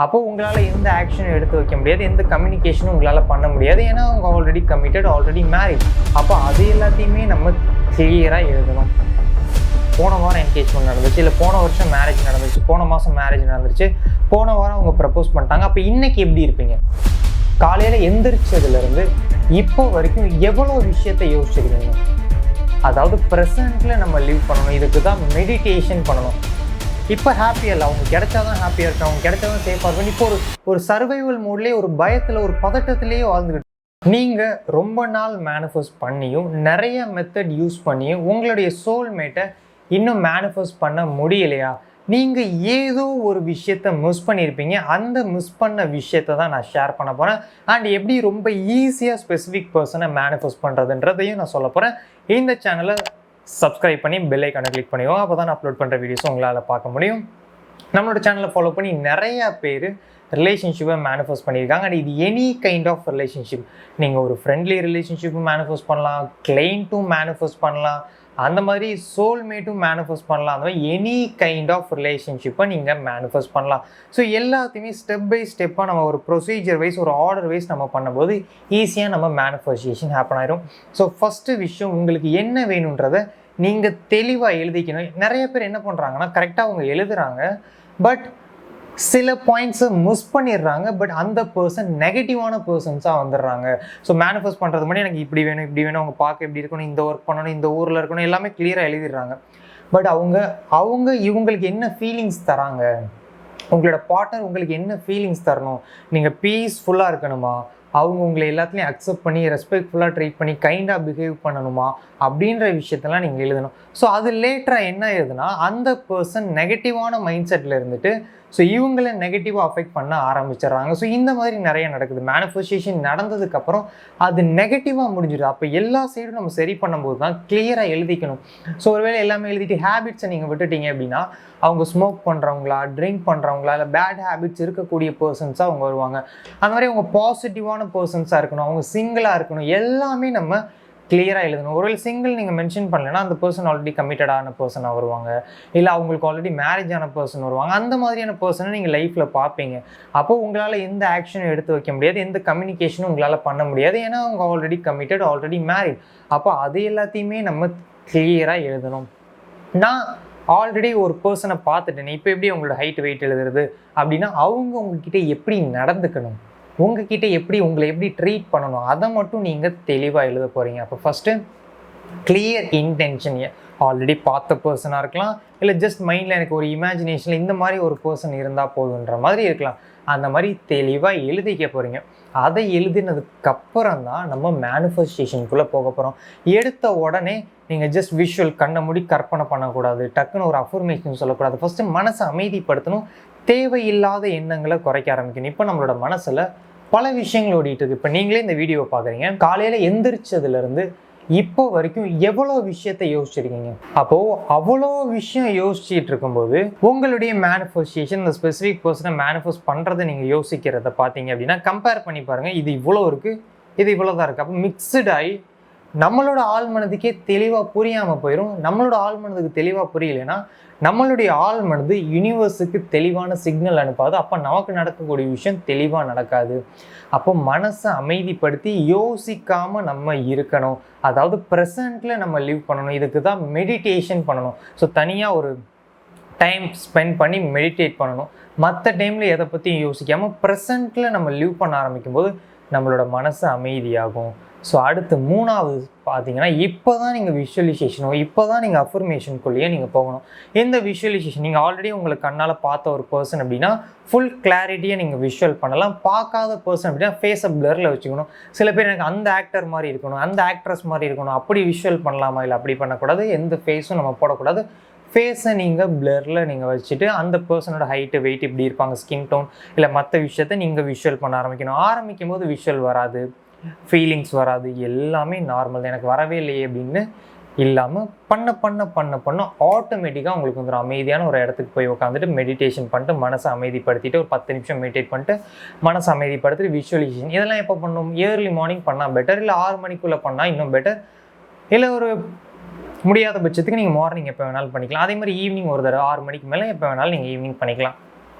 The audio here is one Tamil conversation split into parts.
அப்போ உங்களால் எந்த ஆக்ஷனும் எடுத்து வைக்க முடியாது, எந்த கம்யூனிகேஷனும் உங்களால் பண்ண முடியாது. ஏன்னா அவங்க ஆல்ரெடி கமிட்டட், ஆல்ரெடி மேரிட். அப்போ அது எல்லாத்தையுமே நம்ம கிளியராக எழுதணும். போன வாரம் என்கேஜ்மெண்ட் நடந்துச்சு, இல்லை போன வருஷம் மேரேஜ் நடந்துச்சு, போன மாதம் மேரேஜ் நடந்துச்சு, போன வாரம் அவங்க ப்ரப்போஸ் பண்ணிட்டாங்க. அப்போ இன்னைக்கு எப்படி இருப்பீங்க? காலையில் எந்திரிச்சதுலேருந்து இப்போ வரைக்கும் எவ்வளோ விஷயத்தை யோசிச்சிருக்கீங்க? அதாவது ப்ரெசண்ட்டில் நம்ம லிவ் பண்ணணும். இதுக்கு தான் மெடிடேஷன் பண்ணணும். இப்போ ஹாப்பியாக இல்லை, அவங்க கிடைச்சாதான் ஹாப்பியாக இருக்கும், அவங்க கிடைச்சாதான் சேஃபாக இருக்கும். இப்போ ஒரு சர்வைவல் மோட்லேயே, ஒரு பயத்தில், ஒரு பதட்டத்திலேயே வாழ்ந்துக்கிட்டு நீங்கள் ரொம்ப நாள் மேனிஃபெஸ்ட் பண்ணியும் நிறைய மெத்தட் யூஸ் பண்ணியும் உங்களுடைய சோல்மேட்டை இன்னும் மேனிஃபெஸ்ட் பண்ண முடியலையா? நீங்கள் ஏதோ ஒரு விஷயத்தை மிஸ் பண்ணியிருப்பீங்க. அந்த மிஸ் பண்ண விஷயத்தை தான் நான் ஷேர் பண்ண போகிறேன். அண்ட் எப்படி ரொம்ப ஈஸியாக ஸ்பெசிஃபிக் பர்சனை மேனிஃபெஸ்ட் பண்ணுறதுன்றதையும் நான் சொல்ல போகிறேன். இந்த சேனலை சப்ஸ்கிரைப் பண்ணி பெல் ஐக்கானை கிளிக் பண்ணிக்கோங்க. அப்போ தான் நான் அப்லோட் பண்ணுற வீடியோஸும் உங்களால் பார்க்க முடியும். நம்மளோட சேனலை ஃபாலோ பண்ணி நிறையா பேர் ரிலேஷன்ஷிப்பை மேனிஃபெஸ்ட் பண்ணியிருக்காங்க. அண்ட் இது எனி கைண்ட் ஆஃப் ரிலேஷன்ஷிப். நீங்கள் ஒரு ஃப்ரெண்ட்லி ரிலேஷன்ஷிப்பும் மேனிஃபெஸ்ட் பண்ணலாம், கிளைண்ட்டும் மேனிஃபெஸ்ட் பண்ணலாம், அந்த மாதிரி சோல்மேட்டும் மேனிஃபெஸ்ட் பண்ணலாம். அந்த மாதிரி எனி கைண்ட் ஆஃப் ரிலேஷன்ஷிப்பை நீங்கள் மேனிஃபெஸ்ட் பண்ணலாம். ஸோ எல்லாத்தையுமே ஸ்டெப் பை ஸ்டெப்பாக நம்ம ஒரு ப்ரொசீஜர் வைஸ், ஒரு ஆர்டர் வைஸ் நம்ம பண்ணும்போது ஈஸியாக நம்ம மேனிஃபெஸ்டேஷன் ஹேப்பன் ஆயிரும். ஸோ ஃபஸ்ட்டு விஷயம், உங்களுக்கு என்ன வேணுன்றதை நீங்கள் தெளிவாக எழுதிக்கணும். நிறைய பேர் என்ன பண்ணுறாங்கன்னா, கரெக்டாக அவங்க எழுதுகிறாங்க, பட் சில பாயிண்ட்ஸை மிஸ் பண்ணிடுறாங்க. பட் அந்த பர்சன் நெகட்டிவான பர்சன்ஸாக வந்துடுறாங்க. ஸோ மேனிஃபெஸ்ட் பண்ணுறது முன்னாடி எனக்கு இப்படி வேணும், இப்படி வேணும், அவங்க பார்க்க எப்படி இருக்கணும், இந்த ஒர்க் பண்ணணும், இந்த ஊரில் இருக்கணும், எல்லாமே கிளியராக எழுதிடுறாங்க. பட் அவங்க இவங்களுக்கு என்ன ஃபீலிங்ஸ் தராங்க, உங்களோட பார்ட்னர் உங்களுக்கு என்ன ஃபீலிங்ஸ் தரணும், நீங்கள் பீஸ்ஃபுல்லாக இருக்கணுமா, அவங்க உங்களை எல்லாத்துலேயும் அக்செப்ட் பண்ணி ரெஸ்பெக்ட்ஃபுல்லாக ட்ரீட் பண்ணி கைண்டாக பிஹேவ் பண்ணணுமா, அப்படின்ற விஷயத்தெல்லாம் நீங்கள் எழுதணும். ஸோ அது லேட்டராக என்ன ஆகுதுன்னா, அந்த பர்சன் நெகட்டிவான மைண்ட் செட்டில் இருந்துட்டு ஸோ இவங்களை நெகட்டிவாக அஃபெக்ட் பண்ண ஆரம்பிச்சிடுறாங்க. ஸோ இந்த மாதிரி நிறைய நடக்குது. மேனிஃபெஸ்டேஷன் நடந்ததுக்கப்புறம் அது நெகட்டிவாக முடிஞ்சிடுது. அப்போ எல்லா சைடும் நம்ம சரி பண்ணும்போது தான் கிளியராக எழுதிக்கணும். ஸோ ஒருவேளை எல்லாமே எழுதிட்டு ஹேபிட்ஸை நீங்கள் விட்டுட்டீங்க அப்படின்னா, அவங்க ஸ்மோக் பண்ணுறவங்களா, ட்ரிங்க் பண்ணுறவங்களா, இல்லை பேட் ஹேபிட்ஸ் இருக்கக்கூடிய பர்சன்ஸாக அவங்க வருவாங்க. அந்த மாதிரி அவங்க பாசிட்டிவான பர்சன்ஸாக இருக்கணும், அவங்க சிங்கிளாக இருக்கணும், எல்லாமே நம்ம கிளியராக எழுதணும். ஒருவேளை சிங்கிள் நீங்கள் மென்ஷன் பண்ணலைன்னா அந்த பர்சன் ஆல்ரெடி கமிட்டடான பர்சனாக வருவாங்க, இல்லை அவங்களுக்கு ஆல்ரெடி மேரேஜ் ஆன பர்சன் வருவாங்க. அந்த மாதிரியான பர்சனை நீங்கள் லைஃப்பில் பார்ப்பீங்க. அப்போது உங்களால் எந்த ஆக்ஷனும் எடுத்து வைக்க முடியாது, எந்த கம்யூனிகேஷனும் உங்களால் பண்ண முடியாது. ஏன்னா அவங்க ஆல்ரெடி கமிட்டட், ஆல்ரெடி மேரிட். அப்போ அது எல்லாத்தையுமே நம்ம கிளியராக எழுதணும். நான் ஆல்ரெடி ஒரு பர்சனை பார்த்துட்டேன், இப்போ எப்படி உங்களோட ஹைட் வெயிட் எழுதுறது அப்படின்னா, அவங்க உங்ககிட்ட எப்படி நடந்துக்கணும், உங்ககிட்ட உங்களை எப்படி ட்ரீட் பண்ணணும், அதை மட்டும் நீங்கள் தெளிவாக எழுத போகிறீங்க. அப்போ ஃபஸ்ட்டு கிளியர் இன்டென்ஷன். ஆல்ரெடி பார்த்த பர்சனாக இருக்கலாம், இல்லை ஜஸ்ட் மைண்டில் எனக்கு ஒரு இமேஜினேஷனில் இந்த மாதிரி ஒரு பர்சன் இருந்தால் போதுன்ற மாதிரி இருக்கலாம். அந்த மாதிரி தெளிவாக எழுதிக்க போகிறீங்க. அதை எழுதினதுக்கப்புறம் தான் நம்ம மேனிஃபெஸ்டேஷனுக்குள்ளே போக போகிறோம். எடுத்த உடனே நீங்கள் ஜஸ்ட் விஷுவல் கண்ணை மூடி கற்பனை பண்ணக்கூடாது, டக்குன்னு ஒரு அஃபர்மேஷன் சொல்லக்கூடாது. ஃபஸ்ட்டு மனசை அமைதிப்படுத்தணும், தேவையில்லாத எண்ணங்களை குறைக்க ஆரம்பிக்கணும். இப்போ நம்மளோட மனசில் பல விஷயங்கள் ஓடிட்டு இருக்கு. இப்போ நீங்களே இந்த வீடியோவை பார்க்குறீங்க, காலையில் எந்திரிச்சதுலேருந்து இப்போ வரைக்கும் எவ்வளோ விஷயத்தை யோசிச்சிருக்கீங்க? அப்போது அவ்வளோ விஷயம் யோசிச்சுட்டு இருக்கும்போது உங்களுடைய மேனிஃபெஸ்டேஷன், இந்த ஸ்பெசிஃபிக் பர்சனை மேனிஃபெஸ்ட் பண்ணுறதை நீங்கள் யோசிக்கிறத பார்த்தீங்க அப்படின்னா, கம்பேர் பண்ணி பாருங்கள். இது இவ்வளோ இருக்குது, இது இவ்வளோ தான் இருக்குது. அப்போ மிக்சடாகி நம்மளோட ஆள் மனதுக்கே தெளிவாக புரியாமல் போயிடும். நம்மளோட ஆள் மனதுக்கு தெளிவாக புரியலைன்னா நம்மளுடைய ஆள் மனது யூனிவர்ஸுக்கு தெளிவான சிக்னல் அனுப்பாது. அப்போ நமக்கு நடக்கக்கூடிய விஷயம் தெளிவாக நடக்காது. அப்போ மனசை அமைதிப்படுத்தி யோசிக்காமல் நம்ம இருக்கணும். அதாவது ப்ரெசண்ட்டில் நம்ம லிவ் பண்ணணும். இதுக்கு தான் மெடிடேஷன் பண்ணணும். ஸோ தனியாக ஒரு டைம் ஸ்பெண்ட் பண்ணி மெடிடேட் பண்ணணும். மற்ற டைமில் எதை பற்றியும் யோசிக்காமல் ப்ரெசண்ட்டில் நம்ம லிவ் பண்ண ஆரம்பிக்கும் போது நம்மளோட மனசு அமைதியாகும். ஸோ அடுத்து மூணாவது பார்த்தீங்கன்னா, இப்போ தான் நீங்கள் விஷுவலைசேஷனோ, இப்போ தான் நீங்கள் அஃபர்மேஷனுக்குள்ளேயே நீங்கள் போகணும். இந்த விஷுவலைசேஷன் நீங்கள் ஆல்ரெடி உங்களுக்கு கண்ணால் பார்த்த ஒரு பர்சன் அப்படின்னா ஃபுல் கிளாரிட்டியை நீங்கள் விஷுவல் பண்ணலாம். பார்க்காத பர்சன் அப்படின்னா ஃபேஸை பிளரில் வச்சுக்கணும். சில பேர் எனக்கு அந்த ஆக்டர் மாதிரி இருக்கணும், அந்த ஆக்ட்ரஸ் மாதிரி இருக்கணும், அப்படி விஷுவல் பண்ணலாமா, இல்லை அப்படி பண்ணக்கூடாது. எந்த ஃபேஸும் நம்ம போடக்கூடாது. ஃபேஸை நீங்கள் பிளரில் நீங்கள் வச்சுட்டு அந்த பர்சனோட ஹைட்டு வெயிட் இப்படி இருப்பாங்க, ஸ்கின் டோன், இல்லை மற்ற விஷயத்தை நீங்கள் விஷுவல் பண்ண ஆரம்பிக்கணும். ஆரம்பிக்கும் போது விஷுவல் வராது, ஃபீலிங்ஸ் வராது, எல்லாமே நார்மல் தான், எனக்கு வரவே இல்லையே அப்படின்னு இல்லாமல் பண்ண பண்ண பண்ண பண்ண ஆட்டோமேட்டிக்காக உங்களுக்கு வந்து ஒரு அமைதியான ஒரு இடத்துக்கு போய் உட்காந்துட்டு மெடிடேஷன் பண்ணிட்டு மனசை அமைதிப்படுத்திட்டு ஒரு 10 நிமிஷம் மெடிடேட் பண்ணிட்டு மனசை அமைதிப்படுத்திட்டு விஷுவலைசேஷன் இதெல்லாம் எப்போ பண்ணணும்? ஏர்லி மார்னிங் பண்ணால் பெட்டர், இல்லை 6 மணிக்குள்ளே பண்ணால் இன்னும் பெட்டர், இல்லை ஒரு முடியாத பட்சத்துக்கு நீங்கள் மார்னிங் எப்போ வேணாலும் பண்ணிக்கலாம். அதே மாதிரி ஈவினிங் ஒரு தடவை 6 மணிக்கு மேலே எப்போ வேணாலும் நீங்கள் ஈவினிங் பண்ணிக்கலாம்.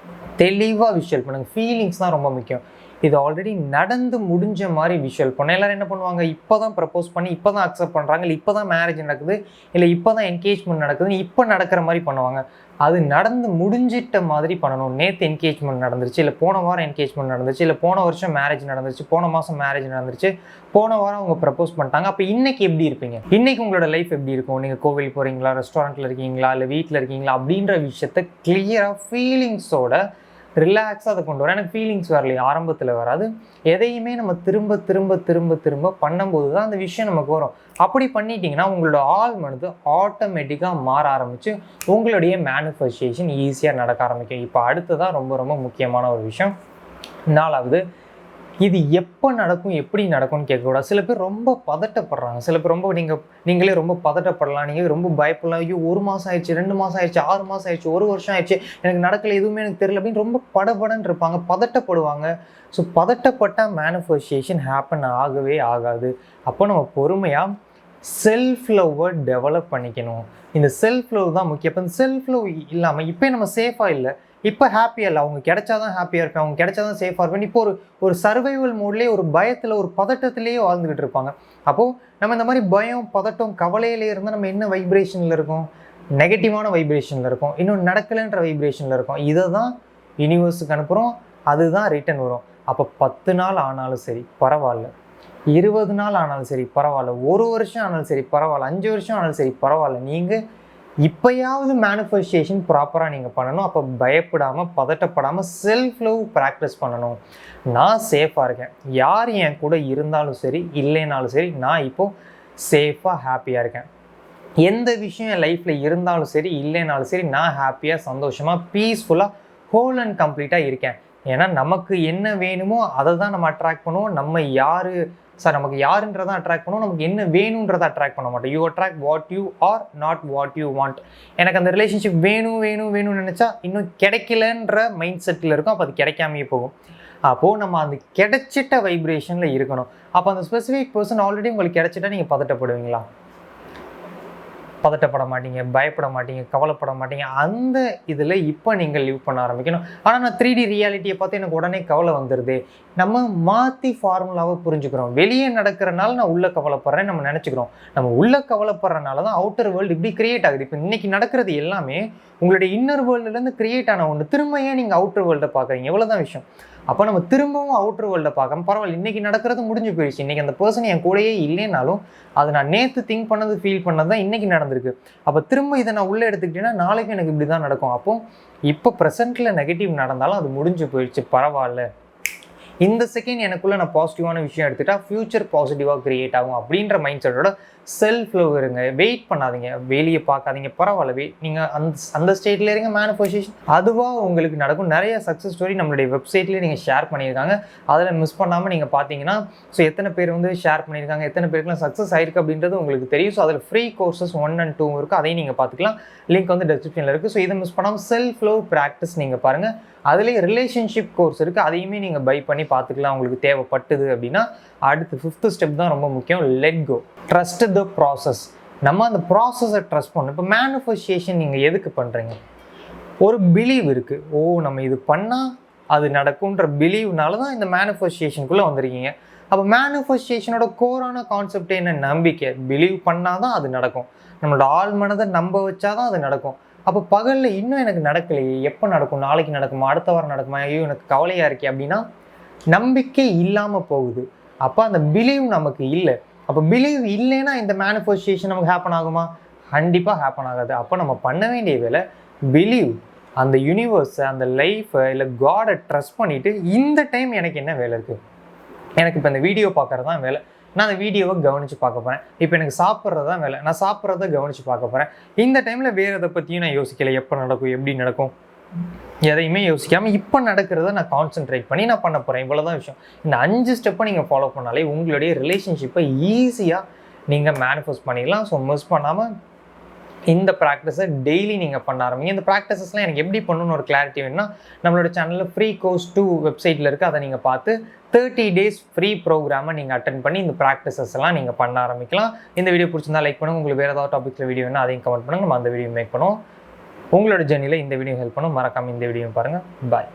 தெளிவாக விஷுவல் பண்ணுங்கள். ஃபீலிங்ஸ் தான் ரொம்ப முக்கியம். இது ஆல்ரெடி நடந்து முடிஞ்ச மாதிரி விஷுவல் பண்ணணும். எல்லோரும் என்ன பண்ணுவாங்க, இப்போ தான் ப்ரப்போஸ் பண்ணி இப்போ தான் அக்செப்ட் பண்ணுறாங்க, இல்லை இப்போ தான் மேரேஜ் நடக்குது, இல்லை இப்போ தான் என்கேஜ்மெண்ட் நடக்குதுன்னு இப்போ நடக்கிற மாதிரி பண்ணுவாங்க. அது நடந்து முடிஞ்சிட்ட மாதிரி பண்ணணும். நேற்று என்கேஜ்மெண்ட் நடந்துருச்சு, இல்லை போன வாரம் என்கேஜ்மெண்ட் நடந்துருச்சு, இல்லை போன வருஷம் மேரேஜ் நடந்துருச்சு, போன மாதம் மேரேஜ் நடந்துருச்சு, போன வாரம் அவங்க ப்ரப்போஸ் பண்ணிட்டாங்க. அப்போ இன்றைக்கி எப்படி இருப்பீங்க, இன்றைக்கி உங்களோட லைஃப் எப்படி இருக்கும்? நீங்கள் கோவில் போகிறீங்களா, ரெஸ்டாரண்ட்டில் இருக்கீங்களா, இல்லை வீட்டில் இருக்கீங்களா அப்படின்ற விஷயத்த கிளியராக ஃபீலிங்ஸோட ரிலாக்ஸாக அதை கொண்டு வர. எனக்கு ஃபீலிங்ஸ் வரலையே, ஆரம்பத்தில் வராது. எதையுமே நம்ம திரும்ப திரும்ப திரும்ப திரும்ப பண்ணும்போது தான் அந்த விஷயம் நமக்கு வரும். அப்படி பண்ணிட்டீங்கன்னா உங்களோட ஆள் மனது ஆட்டோமேட்டிக்காக மாற ஆரம்பித்து உங்களுடைய மேனிஃபெஸ்டேஷன் ஈஸியாக நடக்க ஆரம்பிக்கும். இப்போ அடுத்ததான் ரொம்ப ரொம்ப முக்கியமான ஒரு விஷயம். 4வது, இது எப்போ நடக்கும், எப்படி நடக்கும்னு கேட்கக்கூடாது. சில பேர் ரொம்ப பதட்டப்படுறாங்க. சில பேர் ரொம்ப நீங்களே ரொம்ப பதட்டப்படலாம், நீங்கள் ரொம்ப பயப்படலாம். ஐயோ 1 மாதம் ஆயிடுச்சு, 2 மாதம் ஆயிடுச்சு, 6 மாதம் ஆயிடுச்சு, 1 வருஷம் ஆயிடுச்சு, எனக்கு நடக்கலை, எதுவுமே எனக்கு தெரியல அப்படின்னு ரொம்ப படபடன்னு இருப்பாங்க, பதட்டப்படுவாங்க. ஸோ பதட்டப்பட்டால் மேனிஃபெஸ்டேஷன் ஹேப்பன் ஆகவே ஆகாது. அப்போ நம்ம பொறுமையாக செல்ஃப் லவ்வை டெவலப் பண்ணிக்கணும். இந்த செல்ஃப் லவ் தான் முக்கியம். இப்போ இந்த செல்ஃப் லவ் இல்லாமல் இப்போ நம்ம சேஃபாக இல்லை, இப்போ ஹாப்பியாக இல்லை, அவங்க கிடைச்சாதான் ஹாப்பியாக இருப்பேன், அவங்க கிடைச்சாதான் சேஃபாக இருப்பேன், இப்போ ஒரு சர்வைவல் மோட்லேயே, ஒரு பயத்தில், ஒரு பதட்டத்திலேயே வாழ்ந்துக்கிட்டு இருப்பாங்க. அப்போது நம்ம இந்த மாதிரி பயம், பதட்டம், கவலையிலே இருந்தால் நம்ம என்ன வைப்ரேஷனில் இருக்கோம்? நெகட்டிவான வைப்ரேஷனில் இருக்கும். இன்னும் நடக்கலைன்ற வைப்ரேஷனில் இருக்கும். இதை தான் யூனிவர்ஸுக்கு அனுப்புகிறோம், அதுதான் ரிட்டன் வரும். அப்போ 10 நாள் ஆனாலும் சரி பரவாயில்ல, 20 நாள் ஆனாலும் சரி பரவாயில்ல, 1 வருஷம் ஆனாலும் சரி பரவாயில்ல, 5 வருஷம் ஆனாலும் சரி பரவாயில்ல, நீங்கள் இப்போயாவது மேனிஃபெஸ்டேஷன் ப்ராப்பராக நீங்கள் பண்ணணும். அப்போ பயப்படாமல், பதட்டப்படாமல் செல்ஃப் லவ் ப்ராக்டிஸ் பண்ணணும். நான் சேஃபாக இருக்கேன், யார் என் கூட இருந்தாலும் சரி இல்லைனாலும் சரி, நான் இப்போது சேஃபாக ஹாப்பியாக இருக்கேன். எந்த விஷயம் என் லைஃப்பில் இருந்தாலும் சரி இல்லைனாலும் சரி, நான் ஹாப்பியாக, சந்தோஷமாக, பீஸ்ஃபுல்லாக, ஹோல் அண்ட் கம்ப்ளீட்டாக இருக்கேன். ஏன்னா நமக்கு என்ன வேணுமோ அதை தான் நம்ம அட்ராக்ட் பண்ணுவோம். நமக்கு யாருன்றதான் அட்ராக்ட் பண்ணுவோம், நமக்கு என்ன வேணுன்றதை அட்ராக்ட் பண்ண மாட்டோம். You attract what you are, not what you want. எனக்கு அந்த ரிலேஷன்ஷிப் வேணும்னு நினச்சா இன்னும் கிடைக்கலன்ற மைண்ட் செட்டில் இருக்கும். அப்போ அது கிடைக்காமையே போகும். அப்போது நம்ம அந்த கிடைச்சிட்ட வைப்ரேஷனில் இருக்கணும். அப்போ அந்த ஸ்பெசிஃபிக் பர்சன் ஆல்ரெடி உங்களுக்கு கிடைச்சிட்டா நீங்கள் பதட்டப்படுவீங்களா? பதட்டப்பட மாட்டீங்க, பயப்பட மாட்டீங்க, கவலைப்பட மாட்டீங்க. அந்த இதில் இப்போ நீங்கள் லிவ் பண்ண ஆரம்பிக்கணும். ஆனால் நான் 3D ரியாலிட்டியை பார்த்து எனக்கு உடனே கவலை வந்துடுது. நம்ம மாற்றி ஃபார்முலாவை புரிஞ்சுக்கிறோம். வெளியே நடக்கிறனால நான் உள்ளே கவலைப்படுறேன்னு நம்ம நினச்சிக்கிறோம். நம்ம உள்ளே கவலைப்படுறனால தான் அவுட்டர் வேர்ல்டு இப்படி கிரியேட் ஆகுது. இப்போ இன்றைக்கி நடக்கிறது எல்லாமே உங்களுடைய இன்னர் வேர்ல்டுலேருந்து கிரியேட் ஆன ஒன்று. திரும்ப ஏன் நீங்கள் அவுட்டர் வேர்ல்டை பார்க்குறீங்க? எவ்வளோதான் விஷயம். அப்போ நம்ம திரும்பவும் அவுட்டர் வேர்ல்டை பார்க்காம பரவாயில்ல, இன்றைக்கி நடக்கிறது முடிஞ்சு போயிடுச்சு, இன்றைக்கி அந்த பர்சன் என் கூடயே இல்லைனாலும் அது நான் நேற்று திங்க் பண்ணது, ஃபீல் பண்ணது தான் இன்றைக்கி நடந்திருக்கு. அப்போ திரும்ப இதை நான் உள்ளே எடுத்துக்கிட்டேன்னா நாளைக்கு எனக்கு இப்படி தான் நடக்கும். அப்போது இப்போ ப்ரெசென்ட்டில் நெகட்டிவ் நடந்தாலும் அது முடிஞ்சு போயிடுச்சு, பரவாயில்ல, இந்த செகண்ட் எனக்குள்ளே நான் பாசிட்டிவான விஷயம் எடுத்துட்டா ஃப்யூச்சர் பாசிட்டிவாக க்ரியேட் ஆகும் அப்படின்ற மைண்ட் செட்டோட செல்ஃப் லவ் இருங்க. வெயிட் பண்ணாதீங்க, வெளியே பார்க்காதீங்க, பரவாயில்ல, நீங்கள் அந்த ஸ்டேட்டில் இருங்க. மேனிஃபெஸ்டேஷன் அதுவாக உங்களுக்கு நடக்கும். நிறைய சக்ஸஸ் ஸ்டோரி நம்மளுடைய வெப்சைட்லேயே நீங்கள் ஷேர் பண்ணியிருக்காங்க. அதில் மிஸ் பண்ணாமல் நீங்கள் பார்த்தீங்கன்னா ஸோ எத்தனை பேர் ஷேர் பண்ணியிருக்காங்க, எத்தனை பேருக்குலாம் சக்ஸஸ் ஆயிருக்கு அப்படின்றது உங்களுக்கு தெரியும். ஸோ அதில் ஃப்ரீ கோர்சஸ் 1 and 2 இருக்குது, அதையும் நீங்கள் பார்த்துக்கலாம். லிங்க் டெஸ்கிரிப்ஷனில் இருக்குது. ஸோ இதை மிஸ் பண்ணாமல் செல்ஃப் லவ் ப்ராக்டிஸ் நீங்கள் பாருங்கள். அதுலேயே ரிலேஷன்ஷிப் கோர்ஸ் இருக்குது, அதையுமே நீங்கள் பை பண்ணி பார்த்துக்கலாம் உங்களுக்கு தேவைப்பட்டது அப்படின்னா. அடுத்து 5th ஸ்டெப் தான் ரொம்ப முக்கியம், let go, trust the process. நம்ம அந்த ப்ராசஸை ட்ரஸ்ட் பண்ணணும். இப்போ மேனிஃபெஸ்டேஷன் நீங்கள் எதுக்கு பண்ணுறீங்க? ஒரு பிலீவ் இருக்குது, நம்ம இது பண்ணால் அது நடக்கும்ன்ற பிலீவ்னால தான் இந்த மேனிஃபெஸ்டேஷனுக்குள்ளே வந்திருக்கீங்க. அப்போ மேனிஃபெஸ்டேஷனோட கோரான கான்செப்ட் என்ன? நம்பிக்கை. பிலீவ் பண்ணால் தான் அது நடக்கும். நம்மளோட ஆள் மனதை நம்ப வச்சா தான் அது நடக்கும். அப்போ பகலில் இன்னும் எனக்கு நடக்கலையே, எப்போ நடக்கும், நாளைக்கு நடக்குமா, அடுத்த வாரம் நடக்குமா, ஐயோ எனக்கு கவலையாக இருக்கே அப்படின்னா நம்பிக்கை இல்லாமல் போகுது. அப்போ அந்த பிலீவ் நமக்கு இல்லை. அப்போ பிலீவ் இல்லைன்னா இந்த மேனிஃபெஸ்டேஷன் நமக்கு ஹேப்பன் ஆகுமா? கண்டிப்பாக ஹேப்பன் ஆகாது. அப்போ நம்ம பண்ண வேண்டிய வேலை பிலீவ், அந்த யூனிவர்ஸை, அந்த லைஃப்பை, இல்லை காடை ட்ரஸ்ட் பண்ணிவிட்டு இந்த டைம் எனக்கு என்ன வேலை இருக்குது, எனக்கு இப்போ இந்த வீடியோ பார்க்குறது தான் வேலை, நான் அந்த வீடியோவை கவனித்து பார்க்க போகிறேன். இப்போ எனக்கு சாப்பிட்றது தான் வேலை, நான் சாப்பிட்றத கவனித்து பார்க்க போகிறேன். இந்த டைமில் வேறு எதை பற்றியும் நான் யோசிக்கலை, எப்போ நடக்கும், எப்படி நடக்கும், எதையுமே யோசிக்காமல் இப்போ நடக்கிறத நான் கான்சென்ட்ரேட் பண்ணி நான் பண்ண போகிறேன். இவ்வளோதான் விஷயம். இந்த 5 ஸ்டெப்பை நீங்கள் ஃபாலோ பண்ணாலே உங்களுடைய ரிலேஷன்ஷிப்பை ஈஸியாக நீங்கள் மேனிஃபெஸ்ட் பண்ணிடலாம். ஸோ மிஸ் பண்ணாமல் இந்த ப்ராக்டிஸை டெய்லி நீங்கள் பண்ண ஆரம்பிங்க. இந்த ப்ராக்டிசஸ்லாம் எனக்கு எப்படி பண்ணணும்னு ஒரு கிளாரிட்டி வேணும்னா நம்மளோட சேனலில் ஃப்ரீ கோர்ஸ் 2 வெப்சைட்டில் இருக்குது, அதை நீங்கள் பார்த்து 30 days ஃப்ரீ ப்ரோக்ராமை நீங்கள் அட்டென்ட் பண்ணி இந்த ப்ராக்டிசஸ் எல்லாம் நீங்கள் பண்ண ஆரம்பிக்கலாம். இந்த வீடியோ பிடிச்சிருந்தா லைக் பண்ணுங்கள். உங்களுக்கு வேறு ஏதாவது டாபிக்ஸில் வீடியோ வேணால் அதையும் கமெண்ட் பண்ணுங்கள், நம்ம அந்த வீடியோ மேக் பண்ணுவோம். உங்களோட ஜர்னியில் இந்த வீடியோ ஹெல்ப் பண்ணும். மறக்காமல் இந்த வீடியோ பாருங்கள். பாய்.